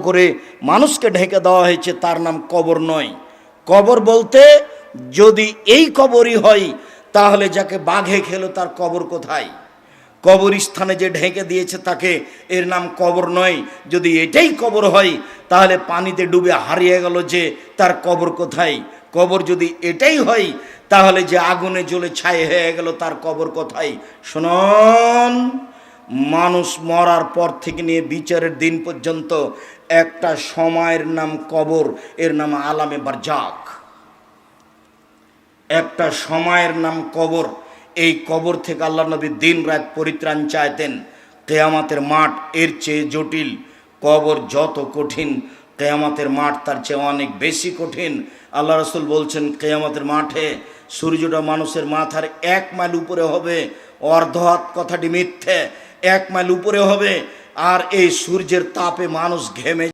করে মানুষকে ঢেকে দেওয়া হয়েছে, তার নাম কবর নয়। কবর বলতে যদি এই কবরই হয়, তাহলে যাকে বাঘে খেলো তার কবর কোথায়? কবরস্থানে যে ঢেকে দিয়েছে তাকে, এর নাম কবর নয়। যদি এটাই কবর হয়, তাহলে পানিতে ডুবে হারিয়ে গেল যে, তার কবর কোথায়? কবর যদি এটাই হয়, তাহলে যে আগুনে জ্বলে ছাই হয়ে গেল তার কবর কোথায়? শুনুন, মানুষ মরার পর থেকে নিয়ে বিচারের দিন পর্যন্ত একটা সময়ের নাম কবর, এর নাম আলামে বারজাক। একটা সময়ের নাম কবর। এই কবর থেকে আল্লাহ নবী দিন রাত পরিত্রাণ চাইতেন। কেয়ামতের মাঠ এর চেয়ে জটিল, কবর যত কঠিন, কেয়ামতের মাঠ তার চেয়ে অনেক বেশি কঠিন। আল্লাহ রসুল বলছেন, কেয়ামতের মাঠে সূর্যটা মানুষের মাথার 1 মাইল উপরে হবে। অর্ধ হাত কথাটি মিথ্যে, 1 মাইল উপরে হবে। আর এই সূর্যের তাপে মানুষ ঘেমে